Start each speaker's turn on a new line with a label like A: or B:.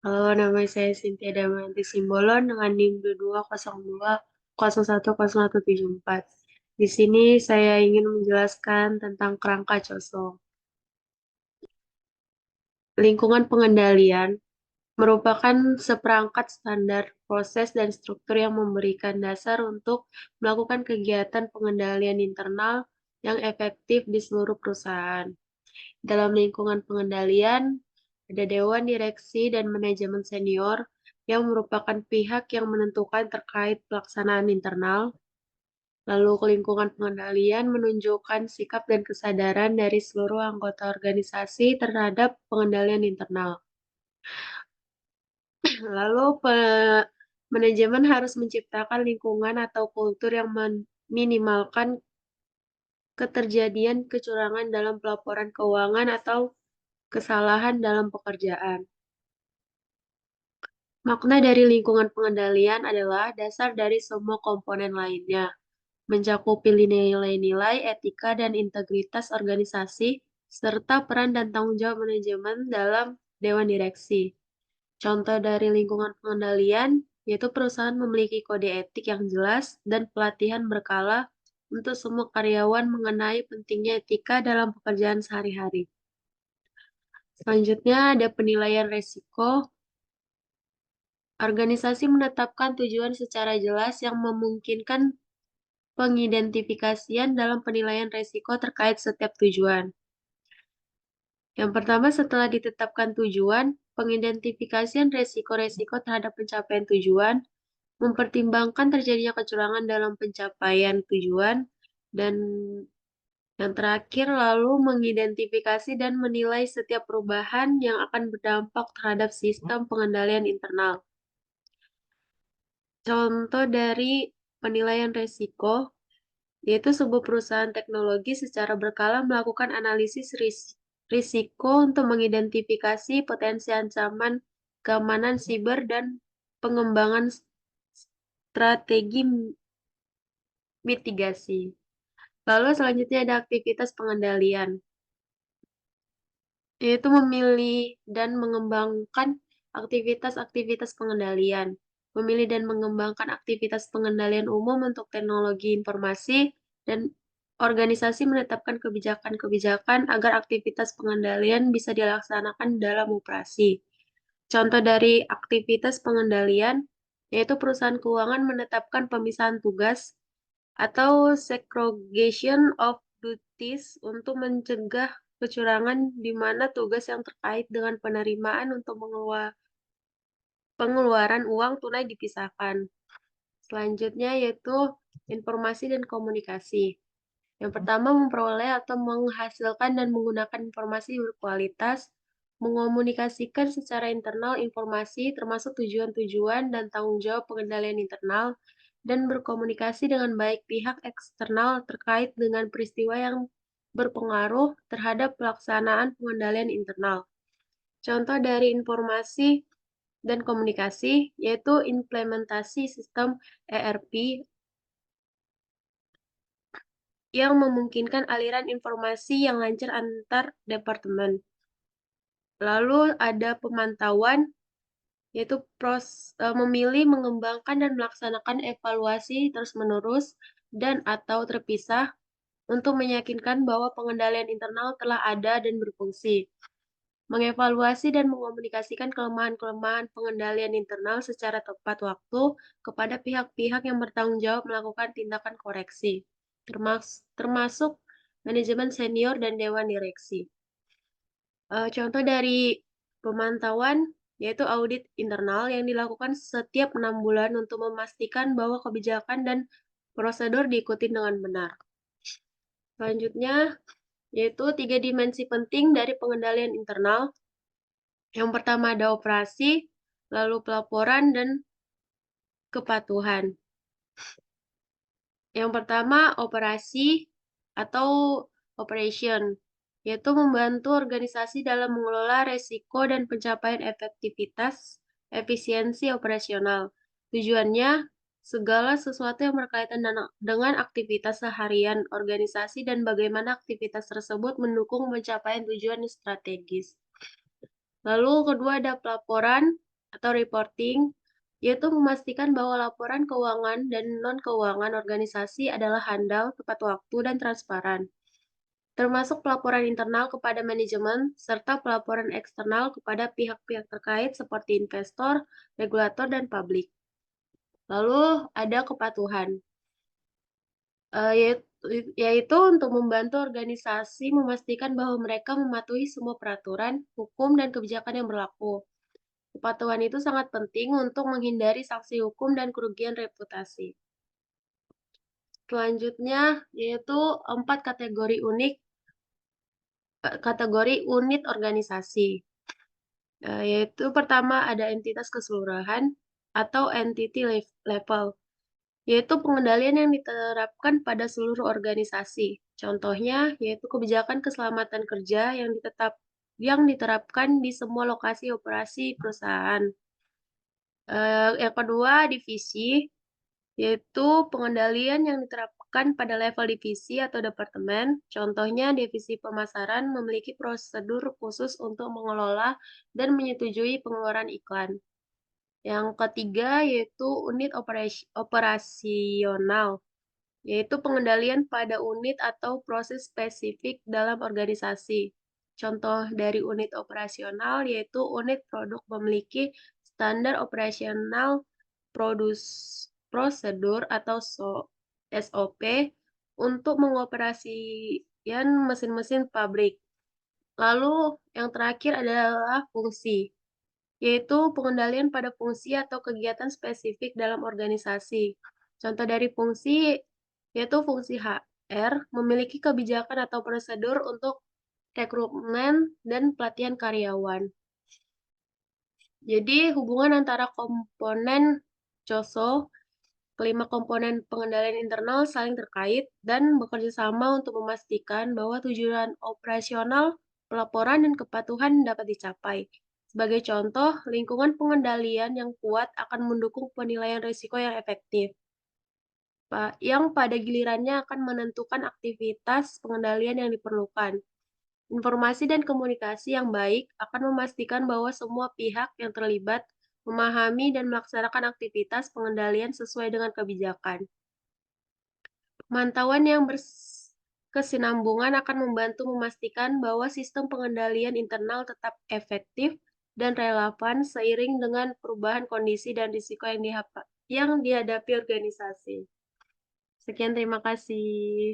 A: Halo, nama saya Cynthia Damayanti Simbolon dengan NIM 2202010174. Di sini saya ingin menjelaskan tentang kerangka COSO. Lingkungan pengendalian merupakan seperangkat standar proses dan struktur yang memberikan dasar untuk melakukan kegiatan pengendalian internal yang efektif di seluruh perusahaan. Dalam lingkungan pengendalian, ada dewan direksi dan manajemen senior yang merupakan pihak yang menentukan terkait pelaksanaan internal. Lalu lingkungan pengendalian menunjukkan sikap dan kesadaran dari seluruh anggota organisasi terhadap pengendalian internal. Lalu manajemen harus menciptakan lingkungan atau kultur yang meminimalkan keterjadian kecurangan dalam pelaporan keuangan atau kesalahan dalam pekerjaan. Makna dari lingkungan pengendalian adalah dasar dari semua komponen lainnya, mencakupi nilai-nilai etika dan integritas organisasi, serta peran dan tanggung jawab manajemen dalam dewan direksi. Contoh dari lingkungan pengendalian yaitu perusahaan memiliki kode etik yang jelas dan pelatihan berkala untuk semua karyawan mengenai pentingnya etika dalam pekerjaan sehari-hari. Selanjutnya ada penilaian resiko. Organisasi menetapkan tujuan secara jelas yang memungkinkan pengidentifikasian dalam penilaian resiko terkait setiap tujuan. Yang pertama, setelah ditetapkan tujuan, pengidentifikasian resiko-resiko terhadap pencapaian tujuan, mempertimbangkan terjadinya kecurangan dalam pencapaian tujuan, dan yang terakhir lalu mengidentifikasi dan menilai setiap perubahan yang akan berdampak terhadap sistem pengendalian internal. Contoh dari penilaian resiko, yaitu sebuah perusahaan teknologi secara berkala melakukan analisis risiko untuk mengidentifikasi potensi ancaman keamanan siber dan pengembangan strategi mitigasi. Lalu selanjutnya ada aktivitas pengendalian, yaitu memilih dan mengembangkan aktivitas-aktivitas pengendalian. Memilih dan mengembangkan aktivitas pengendalian umum untuk teknologi informasi dan organisasi menetapkan kebijakan-kebijakan agar aktivitas pengendalian bisa dilaksanakan dalam operasi. Contoh dari aktivitas pengendalian yaitu perusahaan keuangan menetapkan pemisahan tugas atau segregation of duties untuk mencegah kecurangan di mana tugas yang terkait dengan penerimaan untuk pengeluaran uang tunai dipisahkan. Selanjutnya yaitu informasi dan komunikasi. Yang pertama, memperoleh atau menghasilkan dan menggunakan informasi berkualitas, mengomunikasikan secara internal informasi termasuk tujuan-tujuan dan tanggung jawab pengendalian internal, dan berkomunikasi dengan baik pihak eksternal terkait dengan peristiwa yang berpengaruh terhadap pelaksanaan pengendalian internal. Contoh dari informasi dan komunikasi yaitu implementasi sistem ERP yang memungkinkan aliran informasi yang lancar antar departemen. Lalu ada pemantauan, yaitu memilih, mengembangkan, dan melaksanakan evaluasi terus-menerus dan atau terpisah untuk meyakinkan bahwa pengendalian internal telah ada dan berfungsi. Mengevaluasi dan mengomunikasikan kelemahan-kelemahan pengendalian internal secara tepat waktu kepada pihak-pihak yang bertanggung jawab melakukan tindakan koreksi, termasuk manajemen senior dan dewan direksi. Contoh dari pemantauan yaitu audit internal yang dilakukan setiap 6 bulan untuk memastikan bahwa kebijakan dan prosedur diikuti dengan benar. Selanjutnya, yaitu 3 dimensi penting dari pengendalian internal. Yang pertama ada operasi, lalu pelaporan, dan kepatuhan. Yang pertama operasi atau operation, yaitu membantu organisasi dalam mengelola resiko dan pencapaian efektivitas, efisiensi operasional. Tujuannya, segala sesuatu yang berkaitan dengan aktivitas seharian organisasi dan bagaimana aktivitas tersebut mendukung pencapaian tujuan strategis. Lalu kedua ada pelaporan, atau reporting, yaitu memastikan bahwa laporan keuangan dan non-keuangan organisasi adalah handal, tepat waktu, dan transparan, termasuk pelaporan internal kepada manajemen, serta pelaporan eksternal kepada pihak-pihak terkait seperti investor, regulator, dan publik. Lalu ada kepatuhan, yaitu untuk membantu organisasi memastikan bahwa mereka mematuhi semua peraturan, hukum, dan kebijakan yang berlaku. Kepatuhan itu sangat penting untuk menghindari sanksi hukum dan kerugian reputasi. Selanjutnya, yaitu 4 kategori unit organisasi. Yaitu pertama ada entitas keseluruhan atau entity level, yaitu pengendalian yang diterapkan pada seluruh organisasi. Contohnya, yaitu kebijakan keselamatan kerja yang diterapkan di semua lokasi operasi perusahaan. Yang kedua, divisi, yaitu pengendalian yang diterapkan pada level divisi atau departemen. Contohnya, divisi pemasaran memiliki prosedur khusus untuk mengelola dan menyetujui pengeluaran iklan. Yang ketiga, yaitu unit operasional, yaitu pengendalian pada unit atau proses spesifik dalam organisasi. Contoh dari unit operasional yaitu unit produk memiliki standar operasional prosedur atau SOP untuk mengoperasikan mesin-mesin pabrik. Lalu yang terakhir adalah fungsi, yaitu pengendalian pada fungsi atau kegiatan spesifik dalam organisasi. Contoh dari fungsi yaitu fungsi HR memiliki kebijakan atau prosedur untuk rekrutmen dan pelatihan karyawan. Jadi hubungan antara komponen COSO, kelima komponen pengendalian internal saling terkait dan bekerja sama untuk memastikan bahwa tujuan operasional, pelaporan, dan kepatuhan dapat dicapai. Sebagai contoh, lingkungan pengendalian yang kuat akan mendukung penilaian risiko yang efektif, yang pada gilirannya akan menentukan aktivitas pengendalian yang diperlukan. Informasi dan komunikasi yang baik akan memastikan bahwa semua pihak yang terlibat memahami dan melaksanakan aktivitas pengendalian sesuai dengan kebijakan. Pemantauan yang berkesinambungan akan membantu memastikan bahwa sistem pengendalian internal tetap efektif dan relevan seiring dengan perubahan kondisi dan risiko yang dihadapi organisasi. Sekian, terima kasih.